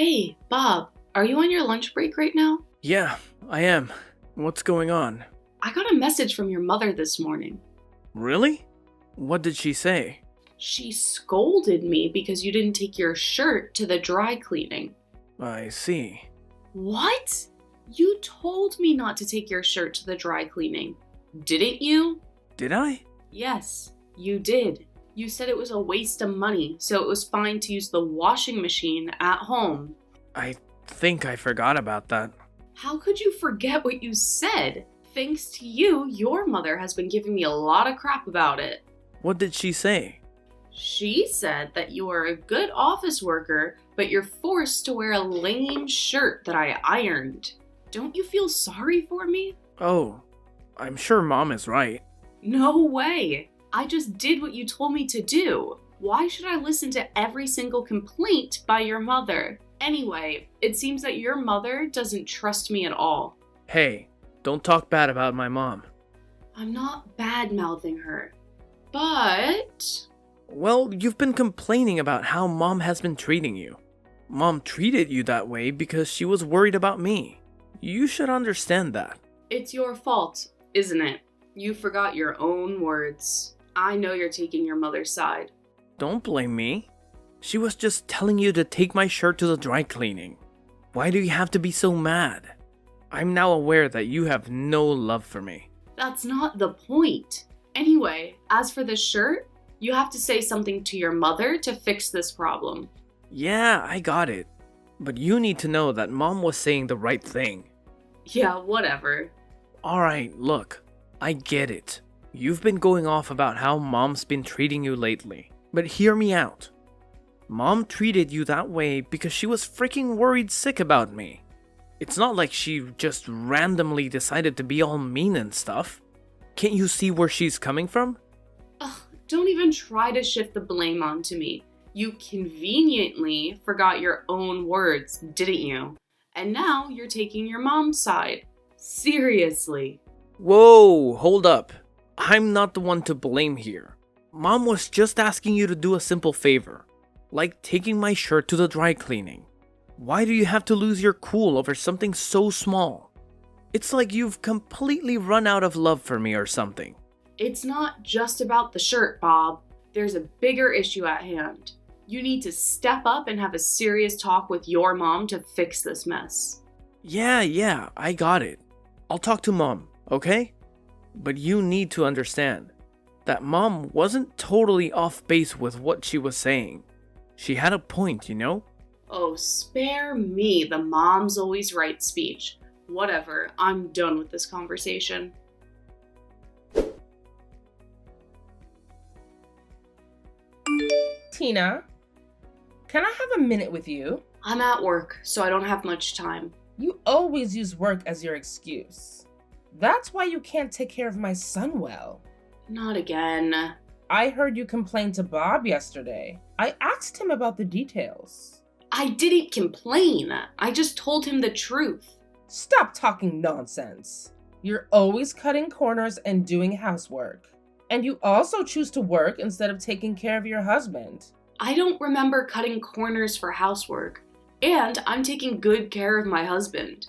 Hey, Bob, are you on your lunch break right now? Yeah, I am. What's going on? I got a message from your mother this morning. Really? What did she say? She scolded me because you didn't take your shirt to the dry cleaning. I see. What? You told me not to take your shirt to the dry cleaning, didn't you? Did I? Yes, you did. You said it was a waste of money, so it was fine to use the washing machine at home. I think I forgot about that. How could you forget what you said? Thanks to you, your mother has been giving me a lot of crap about it. What did she say? She said that you are a good office worker, but you're forced to wear a lame shirt that I ironed. Don't you feel sorry for me? Oh, I'm sure Mom is right. No way! I just did what you told me to do. Why should I listen to every single complaint by your mother? Anyway, it seems that your mother doesn't trust me at all. Hey, don't talk bad about my mom. I'm not bad-mouthing her, but... Well, you've been complaining about how Mom has been treating you. Mom treated you that way because she was worried about me. You should understand that. It's your fault, isn't it? You forgot your own words. I know you're taking your mother's side. Don't blame me. She was just telling you to take my shirt to the dry cleaning. Why do you have to be so mad? I'm now aware that you have no love for me. That's not the point. Anyway, as for the shirt, you have to say something to your mother to fix this problem. Yeah, I got it. But you need to know that Mom was saying the right thing. Yeah, whatever. Alright, look. I get it. You've been going off about how Mom's been treating you lately. But hear me out. Mom treated you that way because she was freaking worried sick about me. It's not like she just randomly decided to be all mean and stuff. Can't you see where she's coming from? Ugh, don't even try to shift the blame onto me. You conveniently forgot your own words, didn't you? And now you're taking your mom's side. Seriously. Whoa, hold up. I'm not the one to blame here. Mom was just asking you to do a simple favor, like taking my shirt to the dry cleaning. Why do you have to lose your cool over something so small? It's like you've completely run out of love for me or something. It's not just about the shirt, Bob. There's a bigger issue at hand. You need to step up and have a serious talk with your mom to fix this mess. Yeah, I got it. I'll talk to Mom, okay? But you need to understand that Mom wasn't totally off base with what she was saying. She had a point, you know? Oh, spare me the mom's always right speech. Whatever, I'm done with this conversation. Tina, can I have a minute with you? I'm at work, so I don't have much time. You always use work as your excuse. That's why you can't take care of my son well. Not again. I heard you complain to Bob yesterday. I asked him about the details. I didn't complain. I just told him the truth. Stop talking nonsense. You're always cutting corners and doing housework. And you also choose to work instead of taking care of your husband. I don't remember cutting corners for housework. And I'm taking good care of my husband.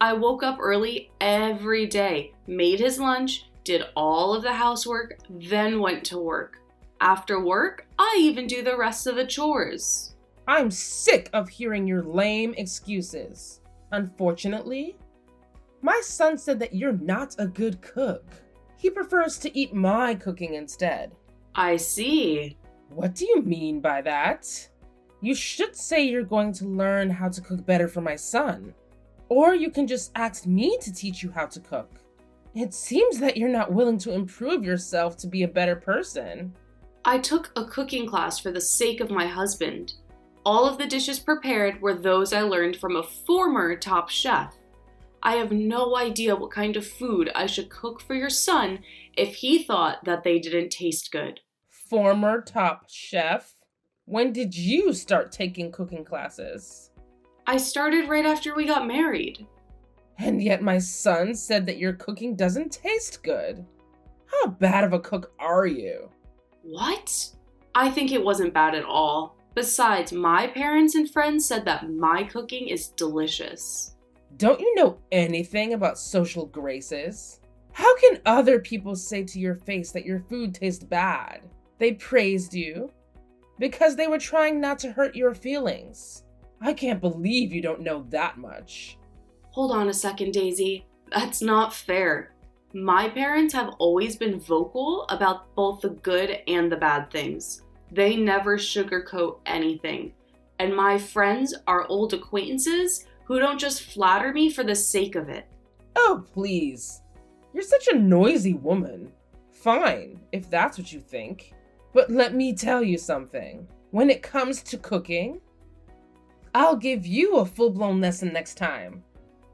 I woke up early every day, made his lunch, did all of the housework, then went to work. After work, I even do the rest of the chores. I'm sick of hearing your lame excuses. Unfortunately, my son said that you're not a good cook. He prefers to eat my cooking instead. I see. What do you mean by that? You should say you're going to learn how to cook better for my son. Or you can just ask me to teach you how to cook. It seems that you're not willing to improve yourself to be a better person. I took a cooking class for the sake of my husband. All of the dishes prepared were those I learned from a former top chef. I have no idea what kind of food I should cook for your son if he thought that they didn't taste good. Former top chef? When did you start taking cooking classes? I started right after we got married. And yet my son said that your cooking doesn't taste good. How bad of a cook are you? What? I think it wasn't bad at all. Besides, my parents and friends said that my cooking is delicious. Don't you know anything about social graces? How can other people say to your face that your food tastes bad? They praised you because they were trying not to hurt your feelings. I can't believe you don't know that much. Hold on a second, Daisy. That's not fair. My parents have always been vocal about both the good and the bad things. They never sugarcoat anything. And my friends are old acquaintances who don't just flatter me for the sake of it. Oh, please. You're such a noisy woman. Fine, if that's what you think. But let me tell you something. When it comes to cooking, I'll give you a full-blown lesson next time.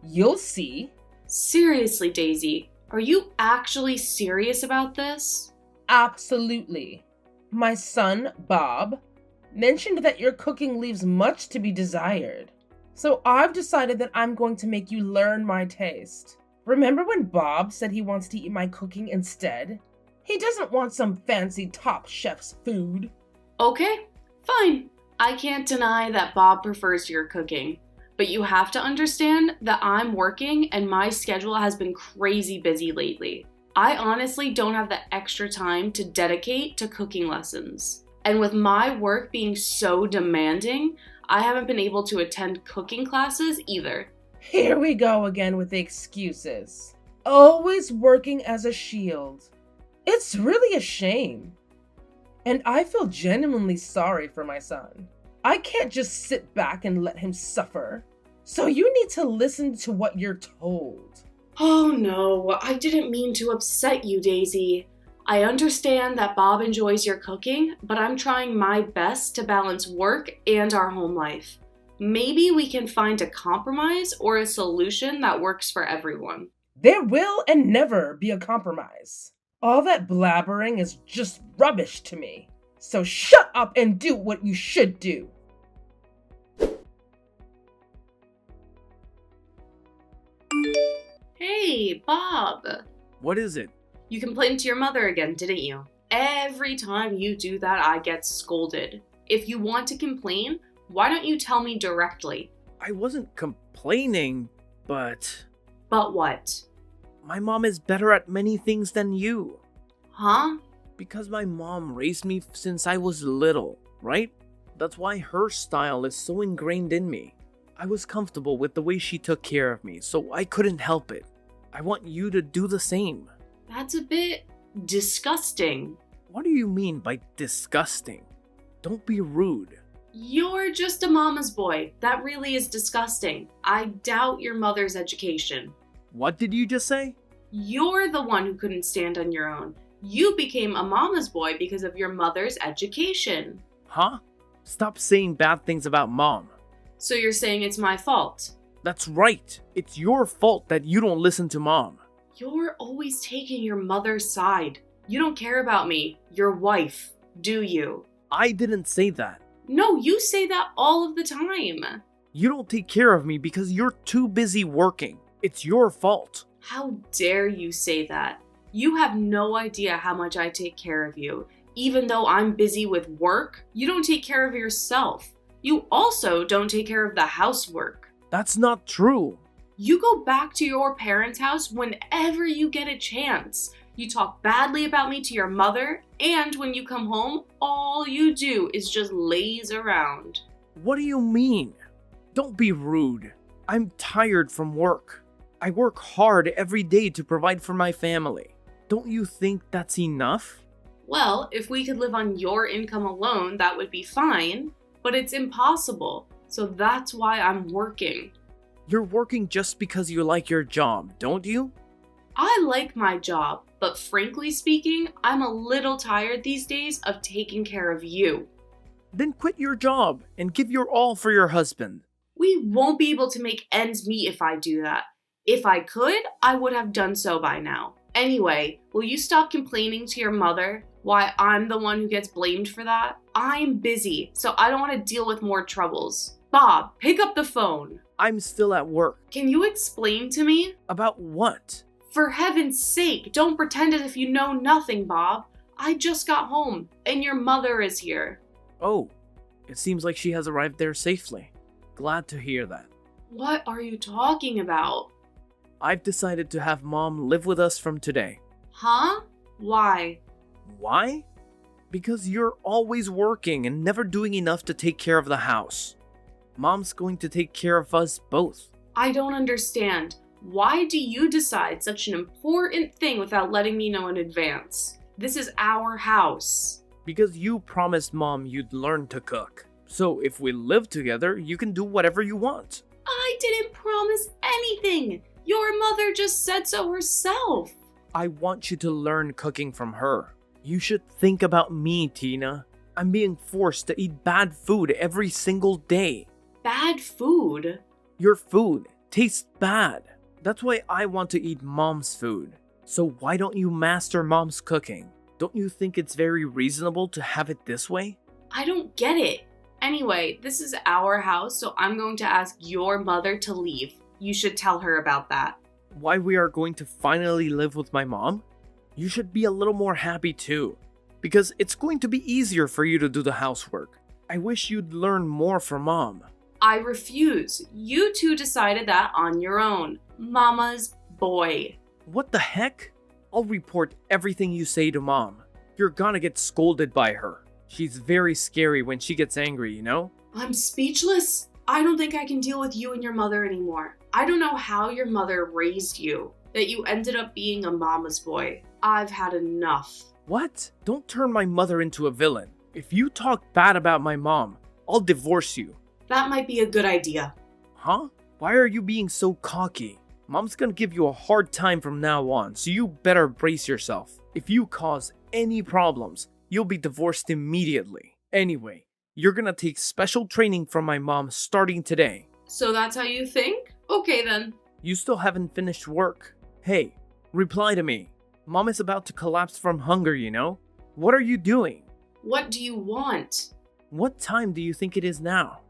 You'll see. Seriously, Daisy, are you actually serious about this? Absolutely. My son, Bob, mentioned that your cooking leaves much to be desired. So I've decided that I'm going to make you learn my taste. Remember when Bob said he wants to eat my cooking instead? He doesn't want some fancy top chef's food. Okay, fine. I can't deny that Bob prefers your cooking, but you have to understand that I'm working and my schedule has been crazy busy lately. I honestly don't have the extra time to dedicate to cooking lessons. And with my work being so demanding, I haven't been able to attend cooking classes either. Here we go again with the excuses. Always working as a shield. It's really a shame. And I feel genuinely sorry for my son. I can't just sit back and let him suffer. So you need to listen to what you're told. Oh no, I didn't mean to upset you, Daisy. I understand that Bob enjoys your cooking, but I'm trying my best to balance work and our home life. Maybe we can find a compromise or a solution that works for everyone. There will and never be a compromise. All that blabbering is just rubbish to me. So shut up and do what you should do. Hey, Bob. What is it? You complained to your mother again, didn't you? Every time you do that, I get scolded. If you want to complain, why don't you tell me directly? I wasn't complaining, but But what? my mom is better at many things than you. Huh? Because my mom raised me since I was little, right? That's why her style is so ingrained in me. I was comfortable with the way she took care of me, so I couldn't help it. I want you to do the same. That's a bit disgusting. What do you mean by disgusting? Don't be rude. You're just a mama's boy. That really is disgusting. I doubt your mother's education. What did you just say? You're the one who couldn't stand on your own. You became a mama's boy because of your mother's education. Huh? Stop saying bad things about mom. So you're saying it's my fault? That's right. It's your fault that you don't listen to mom. You're always taking your mother's side. You don't care about me, your wife, do you? I didn't say that. No, you say that all of the time. You don't take care of me because you're too busy working. It's your fault. How dare you say that? You have no idea how much I take care of you. Even though I'm busy with work, you don't take care of yourself. You also don't take care of the housework. That's not true. You go back to your parents' house whenever you get a chance. You talk badly about me to your mother, and when you come home, all you do is just laze around. What do you mean? Don't be rude. I'm tired from work. I work hard every day to provide for my family. Don't you think that's enough? Well, if we could live on your income alone, that would be fine, but it's impossible. So that's why I'm working. You're working just because you like your job, don't you? I like my job, but frankly speaking, I'm a little tired these days of taking care of you. Then quit your job and give your all for your husband. We won't be able to make ends meet if I do that. If I could, I would have done so by now. Anyway, will you stop complaining to your mother? Why I'm the one who gets blamed for that? I'm busy, so I don't want to deal with more troubles. Bob, pick up the phone. I'm still at work. Can you explain to me? About what? For heaven's sake, don't pretend as if you know nothing, Bob. I just got home, and your mother is here. Oh, It seems like she has arrived there safely. Glad to hear that. What are you talking about? I've decided to have Mom live with us from today. Huh? Why? Why? Because you're always working and never doing enough to take care of the house. Mom's going to take care of us both. I don't understand. Why do you decide such an important thing without letting me know in advance? This is our house. Because you promised Mom you'd learn to cook. So if we live together, you can do whatever you want. I didn't promise anything. Your mother just said so herself. I want you to learn cooking from her. You should think about me, Tina. I'm being forced to eat bad food every single day. Bad food? Your food tastes bad. That's why I want to eat Mom's food. So why don't you master Mom's cooking? Don't you think it's very reasonable to have it this way? I don't get it. Anyway, this is our house, so I'm going to ask your mother to leave. You should tell her about that. Why we are going to finally live with my mom? You should be a little more happy too. Because it's going to be easier for you to do the housework. I wish you'd learn more from Mom. I refuse. You two decided that on your own. Mama's boy. What the heck? I'll report everything you say to Mom. You're gonna get scolded by her. She's very scary when she gets angry, you know? I'm speechless. I don't think I can deal with you and your mother anymore. I don't know how your mother raised you, that you ended up being a mama's boy. I've had enough. What? Don't turn my mother into a villain. If you talk bad about my mom, I'll divorce you. That might be a good idea. Huh? Why are you being so cocky? Mom's gonna give you a hard time from now on, so you better brace yourself. If you cause any problems, you'll be divorced immediately. Anyway, you're gonna take special training from my mom starting today. So that's how you think? Okay then. You still haven't finished work. Hey, reply to me. Mom is about to collapse from hunger, you know? What are you doing? What do you want? What time do you think it is now?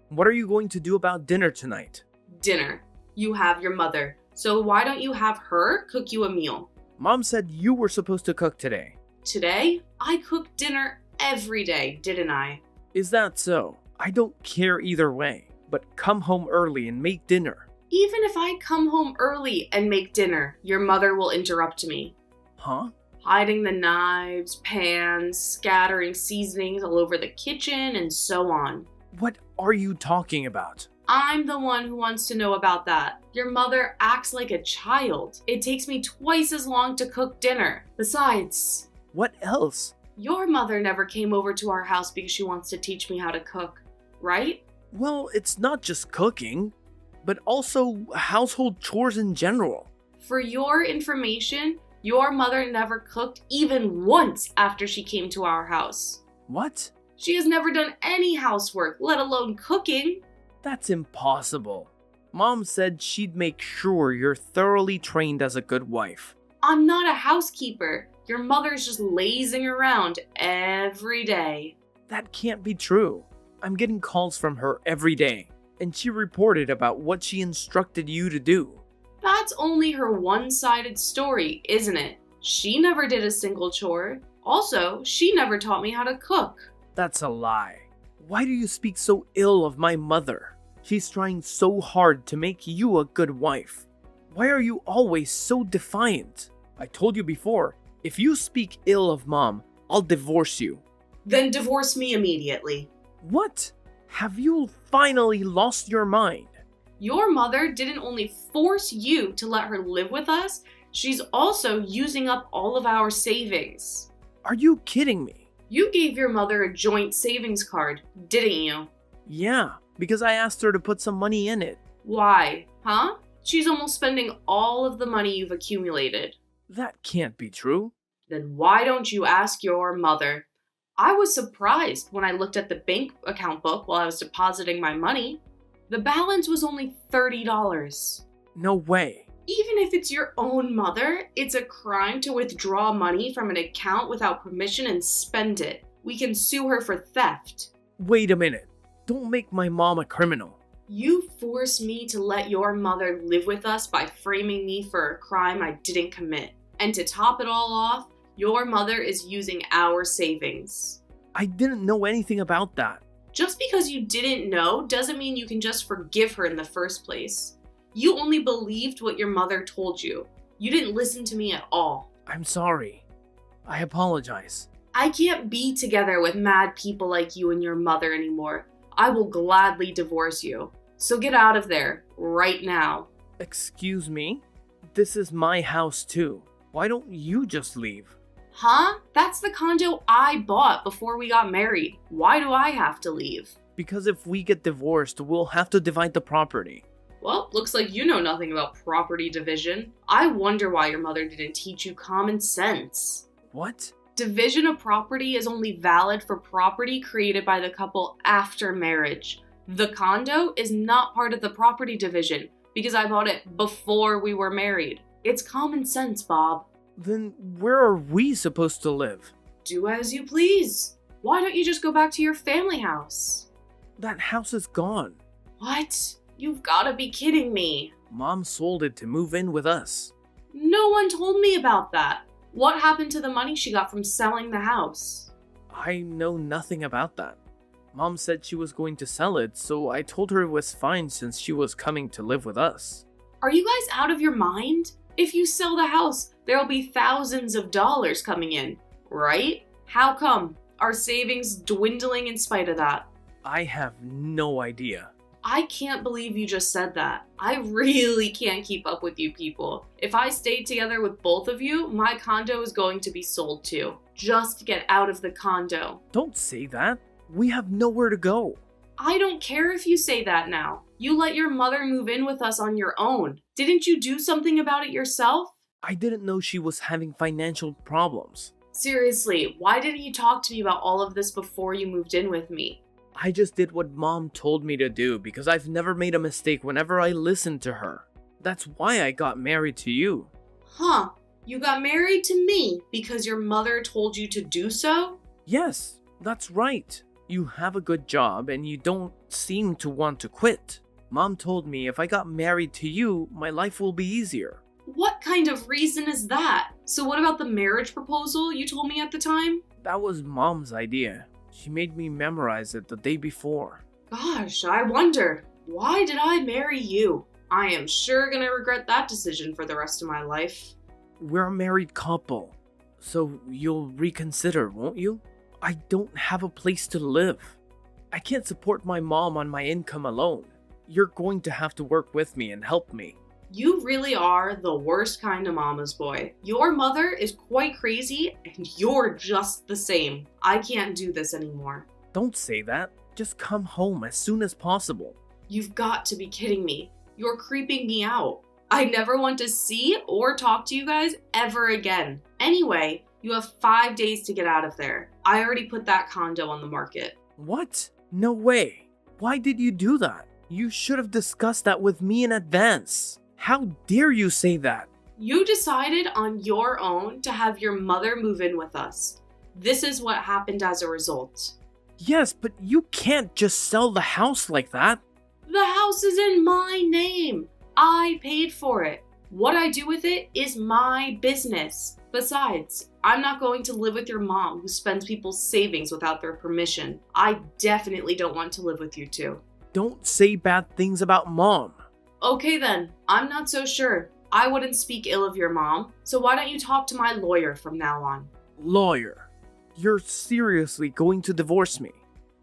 What are you going to do about dinner tonight? Dinner. You have your mother. So why don't you have her cook you a meal? Mom said you were supposed to cook today. Today? I cook dinner every day, didn't I? Is that so? I don't care either way, but come home early and make dinner. Even if I come home early and make dinner, your mother will interrupt me. Huh? Hiding the knives, pans, scattering seasonings all over the kitchen, and so on. What are you talking about? I'm the one who wants to know about that. Your mother acts like a child. It takes me twice as long to cook dinner. Besides, What else? your mother never came over to our house because she wants to teach me how to cook, right? Well, it's not just cooking, but also household chores in general. For your information, your mother never cooked even once after she came to our house. What? She has never done any housework, let alone cooking. That's impossible. Mom said she'd make sure you're thoroughly trained as a good wife. I'm not a housekeeper. Your mother's just lazing around every day. That can't be true. I'm getting calls from her every day, and she reported about what she instructed you to do. That's only her one-sided story, isn't it? She never did a single chore. Also, she never taught me how to cook. That's a lie. Why do you speak so ill of my mother? She's trying so hard to make you a good wife. Why are you always so defiant? I told you before, if you speak ill of Mom, I'll divorce you. Then divorce me immediately. What? Have you finally lost your mind? Your mother didn't only force you to let her live with us, she's also using up all of our savings. Are you kidding me? You gave your mother a joint savings card, didn't you? Yeah, because I asked her to put some money in it. Why? Huh? She's almost spending all of the money you've accumulated. That can't be true. Then why don't you ask your mother? I was surprised when I looked at the bank account book while I was depositing my money. The balance was only $30. No way. Even if it's your own mother, it's a crime to withdraw money from an account without permission and spend it. We can sue her for theft. Wait a minute. Don't make my mom a criminal. You forced me to let your mother live with us by framing me for a crime I didn't commit. And to top it all off, your mother is using our savings. I didn't know anything about that. Just because you didn't know doesn't mean you can just forgive her in the first place. You only believed what your mother told you. You didn't listen to me at all. I'm sorry. I apologize. I can't be together with mad people like you and your mother anymore. I will gladly divorce you. So get out of there, right now. Excuse me? This is my house too. Why don't you just leave? Huh? That's the condo I bought before we got married. Why do I have to leave? Because if we get divorced, we'll have to divide the property. Well, looks like you know nothing about property division. I wonder why your mother didn't teach you common sense. What? Division of property is only valid for property created by the couple after marriage. The condo is not part of the property division because I bought it before we were married. It's common sense, Bob. Then where are we supposed to live? Do as you please. Why don't you just go back to your family house? That house is gone. What? You've gotta be kidding me. Mom sold it to move in with us. No one told me about that. What happened to the money she got from selling the house? I know nothing about that. Mom said she was going to sell it, so I told her it was fine since she was coming to live with us. Are you guys out of your mind? If you sell the house, there'll be thousands of dollars coming in, right? How come? Are savings dwindling in spite of that? I have no idea. I can't believe you just said that. I really can't keep up with you people. If I stayed together with both of you, my condo is going to be sold too. Just get out of the condo. Don't say that. We have nowhere to go. I don't care if you say that now. You let your mother move in with us on your own. Didn't you do something about it yourself? I didn't know she was having financial problems. Seriously, why didn't you talk to me about all of this before you moved in with me? I just did what Mom told me to do because I've never made a mistake whenever I listened to her. That's why I got married to you. Huh, you got married to me because your mother told you to do so? Yes, that's right. You have a good job and you don't seem to want to quit. Mom told me if I got married to you, my life will be easier. What kind of reason is that? So what about the marriage proposal you told me at the time? That was Mom's idea. She made me memorize it the day before. Gosh, I wonder, why did I marry you? I am sure gonna regret that decision for the rest of my life. We're a married couple, so you'll reconsider, won't you? I don't have a place to live. I can't support my mom on my income alone. You're going to have to work with me and help me. You really are the worst kind of mama's boy. Your mother is quite crazy, and you're just the same. I can't do this anymore. Don't say that. Just come home as soon as possible. You've got to be kidding me. You're creeping me out. I never want to see or talk to you guys ever again. Anyway, you have 5 days to get out of there. I already put that condo on the market. What? No way. Why did you do that? You should have discussed that with me in advance. How dare you say that? You decided on your own to have your mother move in with us. This is what happened as a result. Yes, but you can't just sell the house like that. The house is in my name. I paid for it. What I do with it is my business. Besides, I'm not going to live with your mom who spends people's savings without their permission. I definitely don't want to live with you two. Don't say bad things about Mom. Okay then, I'm not so sure. I wouldn't speak ill of your mom, so why don't you talk to my lawyer from now on? Lawyer, you're seriously going to divorce me?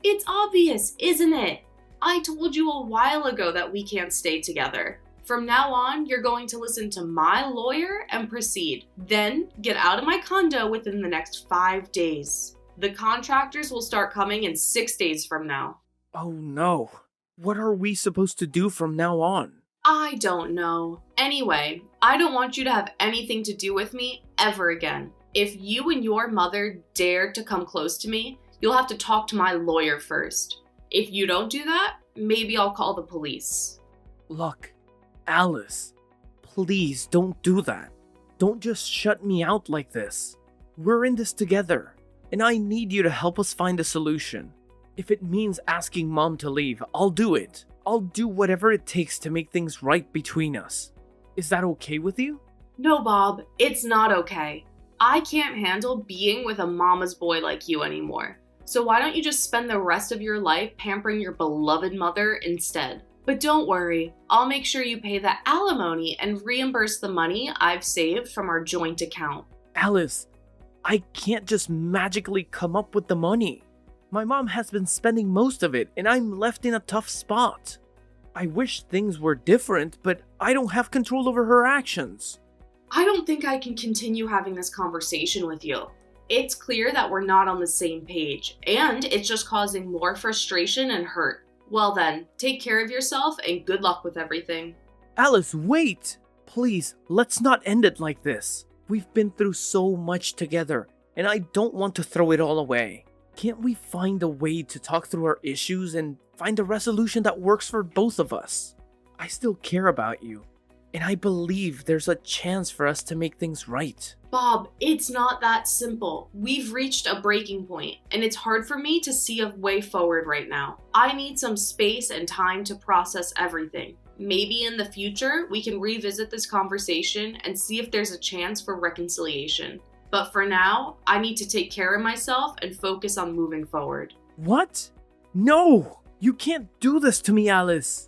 It's obvious, isn't it? I told you a while ago that we can't stay together. From now on, you're going to listen to my lawyer and proceed. Then, get out of my condo within the next 5 days. The contractors will start coming in 6 days from now. Oh no. What are we supposed to do from now on? I don't know. Anyway, I don't want you to have anything to do with me ever again. If you and your mother dare to come close to me, you'll have to talk to my lawyer first. If you don't do that, maybe I'll call the police. Look, Alice, please don't do that. Don't just shut me out like this. We're in this together, and I need you to help us find a solution. If it means asking Mom to leave, I'll do it. I'll do whatever it takes to make things right between us. Is that okay with you? No, Bob, it's not okay. I can't handle being with a mama's boy like you anymore. So why don't you just spend the rest of your life pampering your beloved mother instead? But don't worry, I'll make sure you pay the alimony and reimburse the money I've saved from our joint account. Alice, I can't just magically come up with the money. My mom has been spending most of it, and I'm left in a tough spot. I wish things were different, but I don't have control over her actions. I don't think I can continue having this conversation with you. It's clear that we're not on the same page, and it's just causing more frustration and hurt. Well then, take care of yourself and good luck with everything. Alice, wait! Please, let's not end it like this. We've been through so much together, and I don't want to throw it all away. Can't we find a way to talk through our issues and find a resolution that works for both of us? I still care about you, and I believe there's a chance for us to make things right. Bob, it's not that simple. We've reached a breaking point, and it's hard for me to see a way forward right now. I need some space and time to process everything. Maybe in the future, we can revisit this conversation and see if there's a chance for reconciliation. But for now, I need to take care of myself and focus on moving forward. What? No! You can't do this to me, Alice!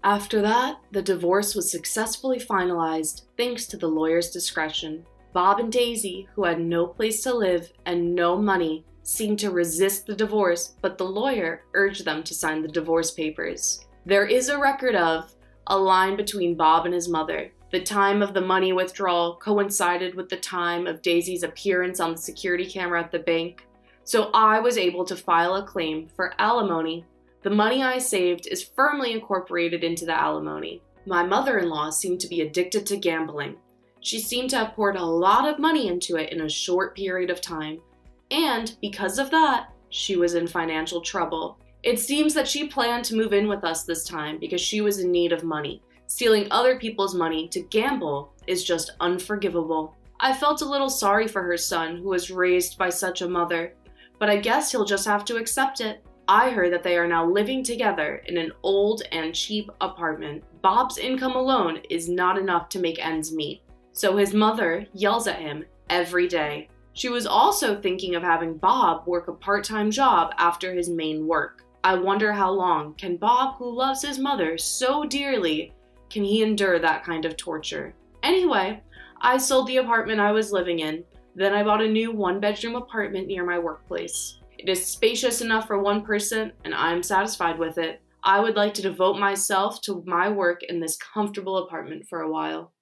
After that, the divorce was successfully finalized thanks to the lawyer's discretion. Bob and Daisy, who had no place to live and no money, seemed to resist the divorce, but the lawyer urged them to sign the divorce papers. There is a record of a line between Bob and his mother. The time of the money withdrawal coincided with the time of Daisy's appearance on the security camera at the bank, so I was able to file a claim for alimony. The money I saved is firmly incorporated into the alimony. My mother-in-law seemed to be addicted to gambling. She seemed to have poured a lot of money into it in a short period of time, and because of that, she was in financial trouble. It seems that she planned to move in with us this time because she was in need of money. Stealing other people's money to gamble is just unforgivable. I felt a little sorry for her son, who was raised by such a mother, but I guess he'll just have to accept it. I heard that they are now living together in an old and cheap apartment. Bob's income alone is not enough to make ends meet, so his mother yells at him every day. She was also thinking of having Bob work a part-time job after his main work. I wonder how long can Bob, who loves his mother so dearly, can he endure that kind of torture? Anyway, I sold the apartment I was living in. Then I bought a new one-bedroom apartment near my workplace. It is spacious enough for one person, and I'm satisfied with it. I would like to devote myself to my work in this comfortable apartment for a while.